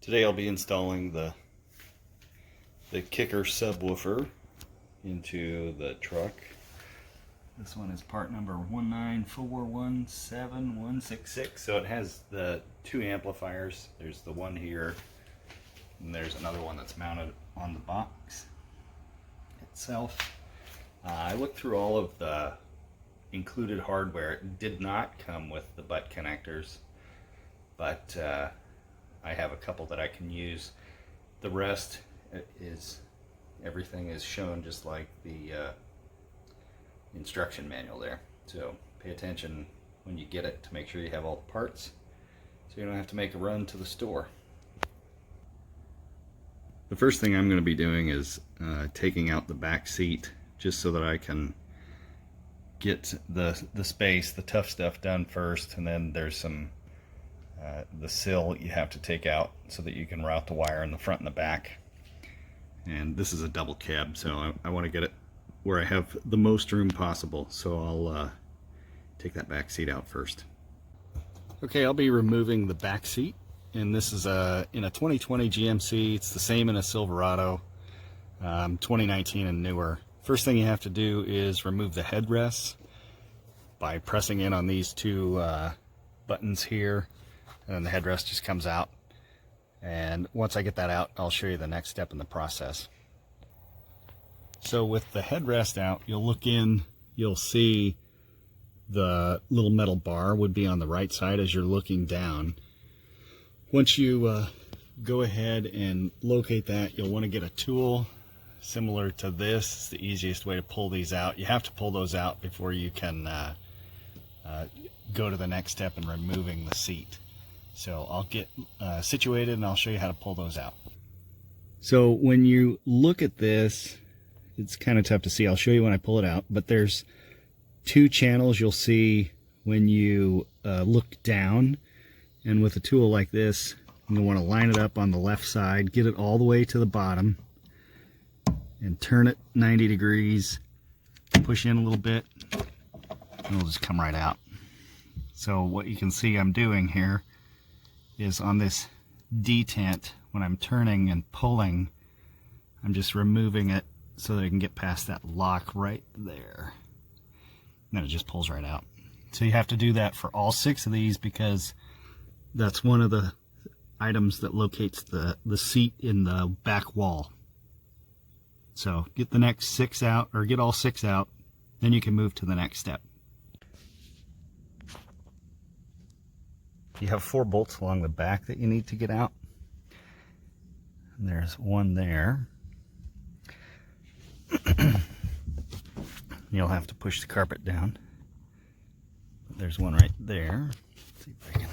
Today I'll be installing the kicker subwoofer into the truck. This one is part number 194171166. So it has the two amplifiers. There's the one here, and there's another one that's mounted on the box itself. I looked through all of the included hardware. It did not come with the butt connectors, but I have a couple that I can use. The rest is, everything is shown just like the instruction manual there. So pay attention when you get it to make sure you have all the parts so you don't have to make a run to the store. The first thing I'm going to be doing is taking out the back seat, just so that I can get the space, the tough stuff done first, and then there's some the sill you have to take out so that you can route the wire in the front and the back. And this is a double cab, so I want to get it where I have the most room possible, so I'll take that back seat out first. Okay, I'll be removing the back seat, and this is in a 2020 GMC. It's the same in a Silverado, 2019 and newer. First thing you have to do is remove the headrests by pressing in on these two buttons here, and the headrest just comes out. And once I get that out, I'll show you the next step in the process. So with the headrest out, you'll look in, you'll see the little metal bar would be on the right side as you're looking down. Once you go ahead and locate that, you'll want to get a tool similar to this. It's the easiest way to pull these out. You have to pull those out before you can go to the next step in removing the seat. So I'll get situated and I'll show you how to pull those out. So when you look at this, it's kind of tough to see. I'll show you when I pull it out, but there's two channels you'll see when you look down. And with a tool like this, you'll want to line it up on the left side, get it all the way to the bottom, and turn it 90 degrees, push in a little bit, and it'll just come right out. So what you can see I'm doing here is on this detent, when I'm turning and pulling, I'm just removing it so that I can get past that lock right there. And then it just pulls right out. So you have to do that for all 6 of these, because that's one of the items that locates the seat in the back wall. So get the next 6 out, or get all 6 out, then you can move to the next step. You have 4 bolts along the back that you need to get out. And there's one there. You'll have to push the carpet down. There's one right there. Let's see if I can.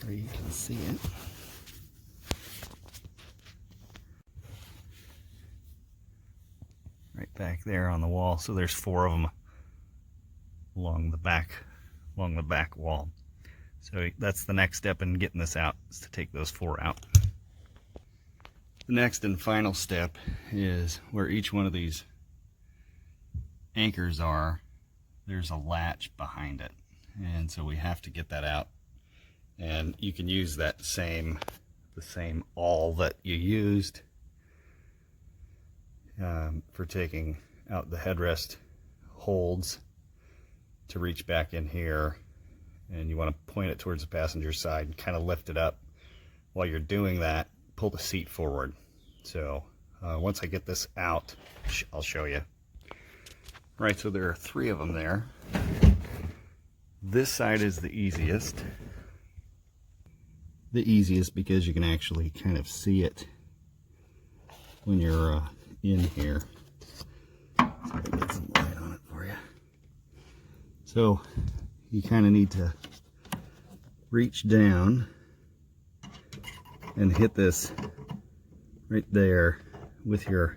Where you can see it. Right back there on the wall. So there's 4 of them along the back wall. So that's the next step in getting this out, is to take those 4 out. The next and final step is where each one of these anchors are, there's a latch behind it. And so we have to get that out. And you can use that the same awl that you used for taking out the headrest holds to reach back in here. And you want to point it towards the passenger side and kind of lift it up. While you're doing that, pull the seat forward. So once I get this out, I'll show you. Right, so there are 3 of them there. This side is the easiest. The easiest because you can actually kind of see it when you're in here. So I can get some light on it for you. So you kind of need to reach down and hit this right there with your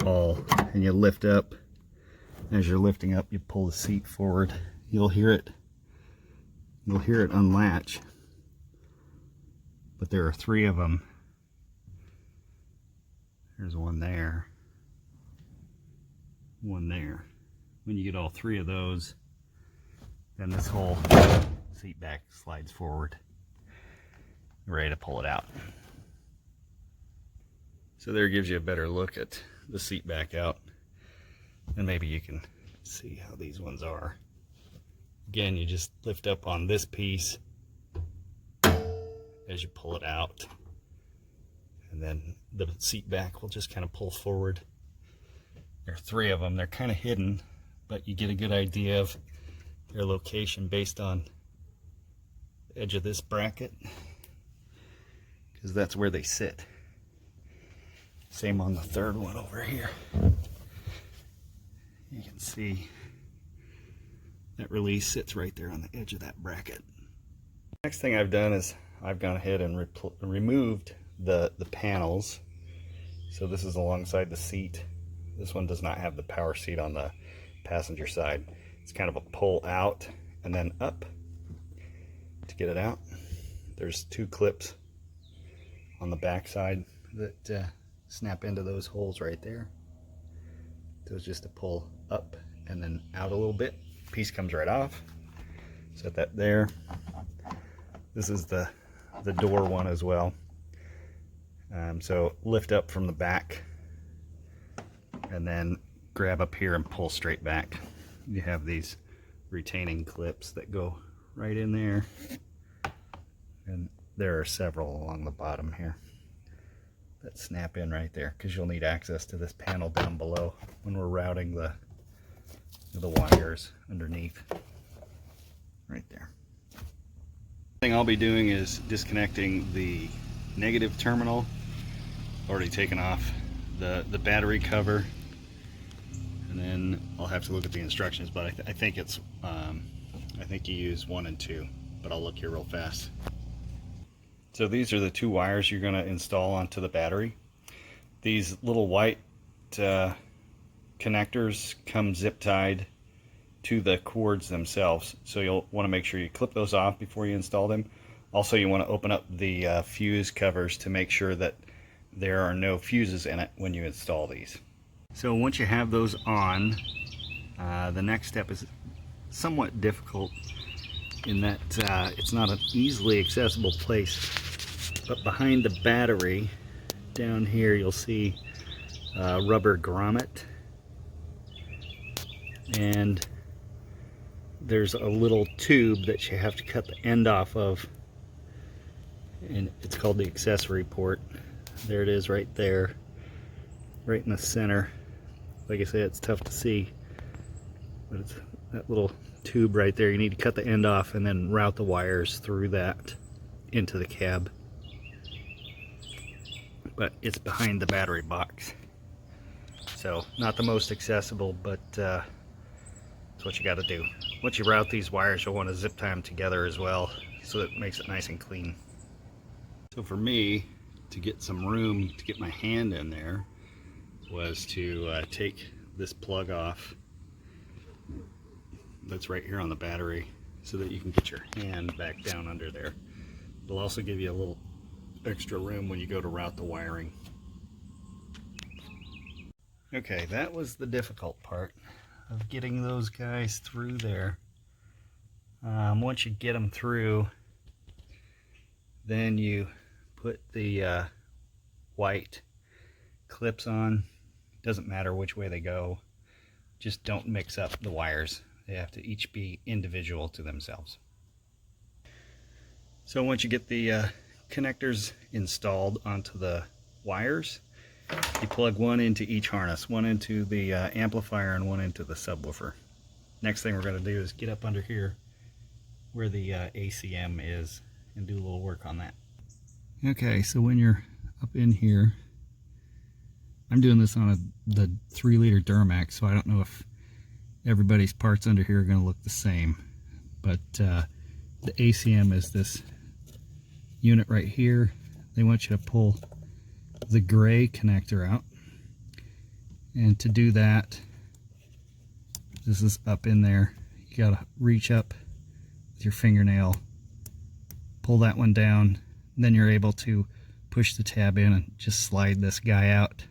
awl, and you lift up. As you're lifting up, you pull the seat forward. You'll hear it unlatch. But there are 3 of them. There's one there, one there. When you get all 3 of those, Then this whole seat back slides forward. Ready to pull it out. So there gives you a better look at the seat back out. And maybe you can see how these ones are. Again, you just lift up on this piece as you pull it out. And then the seat back will just kind of pull forward. There are 3 of them. They're kind of hidden, but you get a good idea of their location based on the edge of this bracket, because that's where they sit. Same on the 3rd one over here. You can see that release sits right there on the edge of that bracket. Next thing I've done is I've gone ahead and removed the panels. So this is alongside the seat. This one does not have the power seat on the passenger side. It's kind of a pull out and then up to get it out. There's 2 clips on the back side that snap into those holes right there. So it's just a pull up and then out a little bit. Piece comes right off. Set that there. This is the door one as well. So lift up from the back and then grab up here and pull straight back. You have these retaining clips that go right in there, and there are several along the bottom here that snap in right there, because you'll need access to this panel down below when we're routing the wires underneath right there. The thing I'll be doing is disconnecting the negative terminal. Already taken off the battery cover, and then I'll have to look at the instructions, but I think it's I think you use 1 and 2, but I'll look here real fast. So these are the 2 wires you're going to install onto the battery. These little white connectors come zip tied to the cords themselves, so you'll want to make sure you clip those off before you install them. Also, you want to open up the fuse covers to make sure that there are no fuses in it when you install these. So once you have those on, the next step is somewhat difficult in that it's not an easily accessible place. But behind the battery, down here, you'll see a rubber grommet. And there's a little tube that you have to cut the end off of. And it's called the accessory port. There it is right there, right in the center. Like I said, it's tough to see, but it's that little tube right there. You need to cut the end off and then route the wires through that into the cab. But it's behind the battery box. So not the most accessible, but that's what you got to do. Once you route these wires, you'll want to zip tie them together as well, so that it makes it nice and clean. So for me, to get some room to get my hand in there, was to take this plug off that's right here on the battery, so that you can get your hand back down under there. It'll also give you a little extra room when you go to route the wiring. Okay, that was the difficult part of getting those guys through there. Once you get them through, then you put the white clips on. Doesn't matter which way they go, just don't mix up the wires. They have to each be individual to themselves. So once you get the connectors installed onto the wires, you plug one into each harness, one into the amplifier and one into the subwoofer. Next thing we're going to do is get up under here where the ACM is and do a little work on that. Okay, so when you're up in here, I'm doing this on the 3-liter Duramax, so I don't know if everybody's parts under here are going to look the same. But the ACM is this unit right here. They want you to pull the gray connector out. And to do that, this is up in there. You got to reach up with your fingernail, pull that one down, and then you're able to push the tab in and just slide this guy out.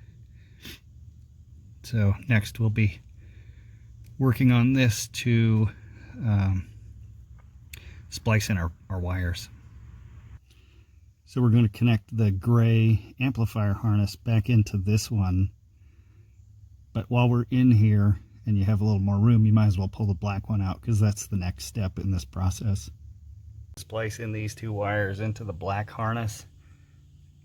So next we'll be working on this to splice in our wires. So we're going to connect the gray amplifier harness back into this one. But while we're in here and you have a little more room, you might as well pull the black one out because that's the next step in this process. Splice in these two wires into the black harness.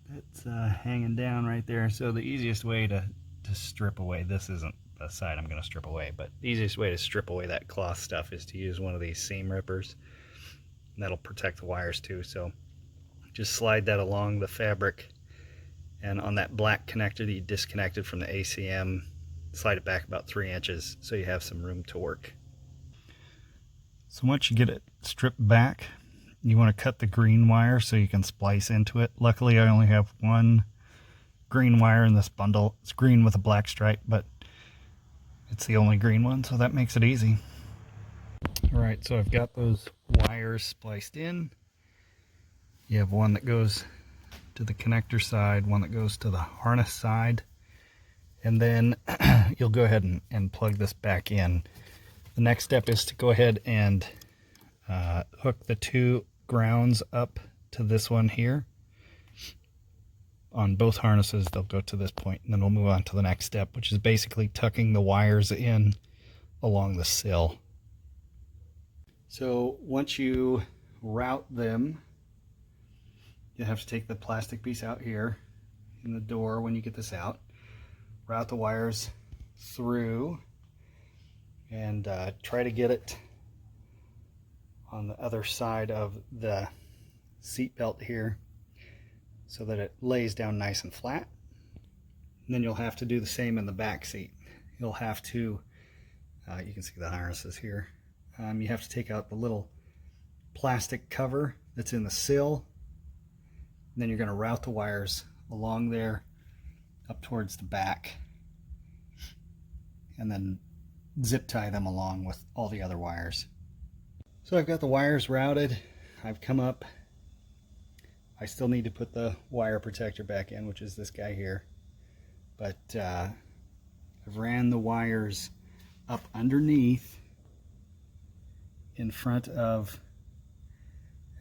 That's hanging down right there. So the easiest way to strip away, this isn't the side I'm going to strip away, but the easiest way to strip away that cloth stuff is to use one of these seam rippers. And that'll protect the wires too. So just slide that along the fabric, and on that black connector that you disconnected from the ACM, slide it back about 3 inches so you have some room to work. So once you get it stripped back, you want to cut the green wire so you can splice into it. Luckily I only have one green wire in this bundle. It's green with a black stripe, but it's the only green one, so that makes it easy. Alright, so I've got those wires spliced in. You have one that goes to the connector side, one that goes to the harness side, and then you'll go ahead and plug this back in. The next step is to go ahead and hook the two grounds up to this one here. On both harnesses, they'll go to this point, and then we'll move on to the next step, which is basically tucking the wires in along the sill. So once you route them, you have to take the plastic piece out here in the door when you get this out, route the wires through, and try to get it on the other side of the seat belt here so that it lays down nice and flat. And then you'll have to do the same in the back seat. You'll have to, you can see the harnesses here, you have to take out the little plastic cover that's in the sill. And then you're going to route the wires along there up towards the back, and then zip tie them along with all the other wires. So I've got the wires routed. I've come up. I still need to put the wire protector back in, which is this guy here. But I've ran the wires up underneath in front of,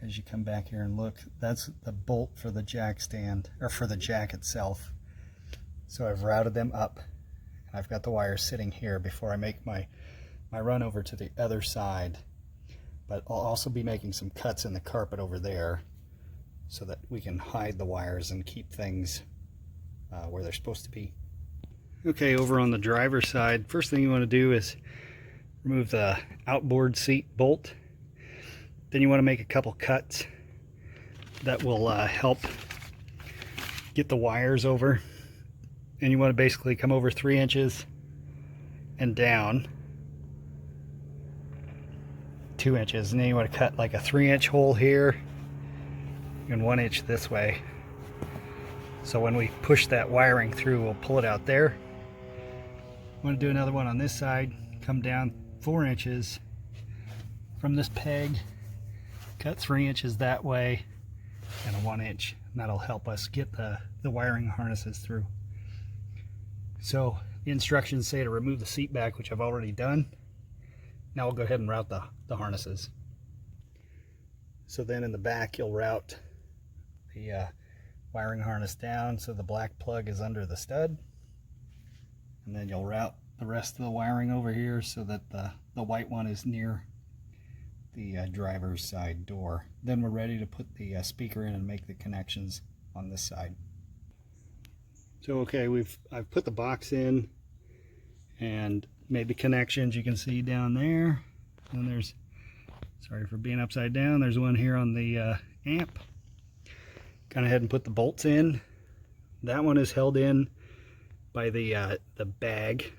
as you come back here and look, that's the bolt for the jack stand, or for the jack itself. So I've routed them up, and I've got the wires sitting here before I make my run over to the other side. But I'll also be making some cuts in the carpet over there so that we can hide the wires and keep things where they're supposed to be. Okay, over on the driver's side, first thing you want to do is remove the outboard seat bolt. Then you want to make a couple cuts that will help get the wires over. And you want to basically come over 3 inches and down 2 inches. And then you want to cut like a 3-inch hole here and 1 inch this way. So when we push that wiring through, we'll pull it out there. I'm going to do another one on this side. Come down 4 inches from this peg. Cut 3 inches that way and a 1 inch, and that'll help us get the wiring harnesses through. So the instructions say to remove the seat back, which I've already done. Now we'll go ahead and route the harnesses. So then in the back you'll route the wiring harness down so the black plug is under the stud, and then you'll route the rest of the wiring over here so that the white one is near the driver's side door. Then we're ready to put the speaker in and make the connections on this side. So okay, I've put the box in and made the connections. You can see down there, and there's, sorry for being upside down, there's one here on the amp. Gone ahead and put the bolts in. That one is held in by the bag,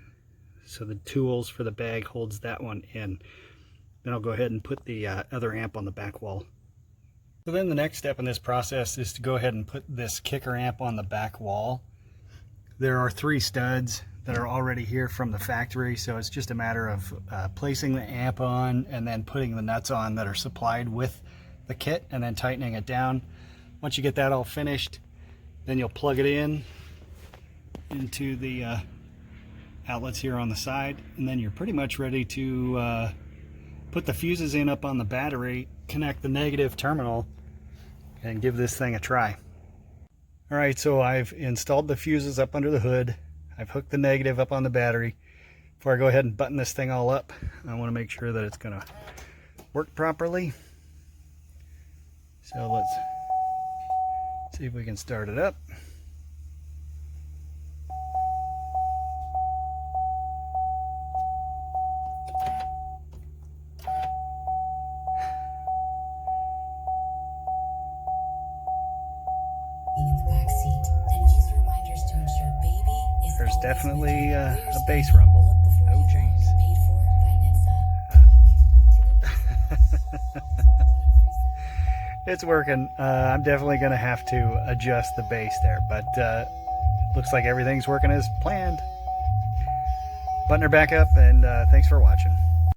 so the tools for the bag holds that one in. Then I'll go ahead and put the other amp on the back wall. So then the next step in this process is to go ahead and put this kicker amp on the back wall. There are 3 studs that are already here from the factory, so it's just a matter of placing the amp on and then putting the nuts on that are supplied with the kit and then tightening it down. Once you get that all finished, then you'll plug it into the outlets here on the side, and then you're pretty much ready to put the fuses in up on the battery, connect the negative terminal, and give this thing a try. Alright, so I've installed the fuses up under the hood. I've hooked the negative up on the battery. Before I go ahead and button this thing all up, I want to make sure that it's going to work properly. So let's see if we can start it up. There's definitely a bass rumble. Oh, jeez. It's working. I'm definitely going to have to adjust the bass there, but looks like everything's working as planned. Button her back up, and thanks for watching.